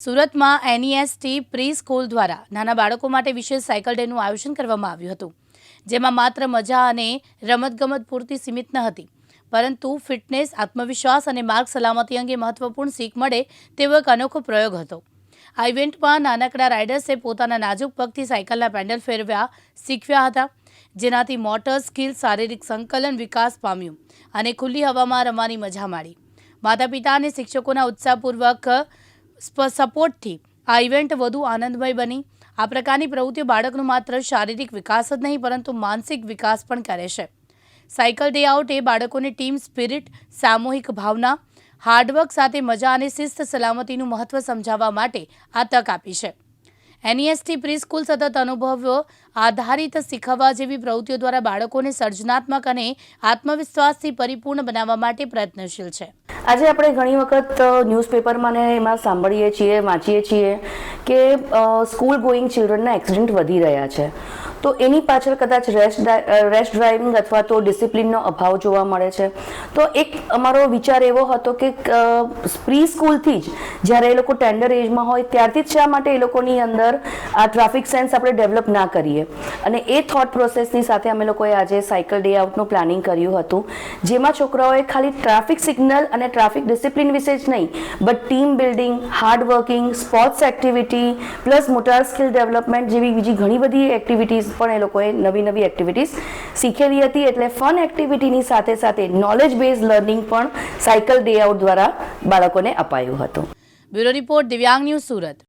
સુરતમાં એનઈએસટી pre school દ્વારા નાના બાળકો માટે વિશેષ સાયકલ ડેનું આયોજન કરવામાં આવ્યું હતું, જેમાં માત્ર મજા અને રમતગમત પૂરતી સીમિત ન હતી, પરંતુ ફિટનેસ, આત્મવિશ્વાસ અને માર્ગ સલામતી અંગે મહત્વપૂર્ણ શીખ મળે તેવો એક અનોખો પ્રયોગ હતો. આ ઇવેન્ટમાં નાનકડા રાઇડર્સે પોતાના નાજુક પગથી સાયકલના પેન્ડલ ફેરવ્યા શીખ્યા હતા, જેનાથી મોટર સ્કિલ, શારીરિક સંકલન વિકાસ પામ્યું અને ખુલ્લી હવામાં રમવાની મજા માણી. માતા પિતા અને શિક્ષકોના ઉત્સાહપૂર્વક સપોર્ટથી આ ઇવેન્ટ વધુ આનંદમય બની. આ પ્રકારની પ્રવૃત્તિઓ બાળકનો માત્ર શારીરિક વિકાસ જ નહીં, પરંતુ માનસિક વિકાસ પણ કરે છે. સાયકલ ડે આઉટ એ બાળકોને ટીમ સ્પિરિટ, સામૂહિક ભાવના, હાર્ડવર્ક સાથે મજા અને શિસ્ત સલામતીનું મહત્વ સમજાવવા માટે આ તક આપી છે. એનઈએસટી પ્રી સ્કૂલ સતત અનુભવો આધારિત શીખવવા જેવી પ્રવૃત્તિઓ દ્વારા બાળકોને સર્જનાત્મક અને આત્મવિશ્વાસથી પરિપૂર્ણ બનાવવા માટે પ્રયત્નશીલ છે. આજે આપણે ઘણી વખત ન્યૂઝપેપરમાં ને એમાં સાંભળીએ છીએ, વાંચીએ છીએ કે સ્કૂલ ગોઈંગ ચિલ્ડ્રનના એક્સિડન્ટ વધી રહ્યા છે. તો એની પાછળ કદાચ રેશ ડ્રાઇવિંગ અથવા તો ડિસિપ્લિનનો અભાવ જોવા મળે છે. તો એક અમારો વિચાર એવો હતો કે પ્રી સ્કૂલથી જ જ્યારે એ લોકો ટેન્ડર એજમાં હોય ત્યારથી જ શા માટે એ લોકોની અંદર આ ટ્રાફિક સેન્સ આપણે ડેવલપ ના કરીએ. અને એ થોટ પ્રોસેસની સાથે અમે લોકોએ આજે સાયકલ ડે આઉટનું પ્લાનિંગ કર્યું હતું, જેમાં છોકરાઓએ ખાલી ટ્રાફિક સિગ્નલ અને ટ્રાફિક ડિસિપ્લિન વિશે જ નહીં, but team building, hard working, sports activity plus motor skill development જેવી બીજી ઘણી બધી એક્ટિવિટીઝ પણ એ લોકોએ નવી એક્ટિવિટીઝ શીખેલી હતી. એટલે ફન એક્ટિવિટીની સાથે સાથે નોલેજ બેઝ લર્નિંગ પણ સાયકલ ડે આઉટ દ્વારા બાળકોને અપાયું હતું. બ્યુરો રિપોર્ટ, દિવ્યાંગ ન્યૂઝ, સુરત.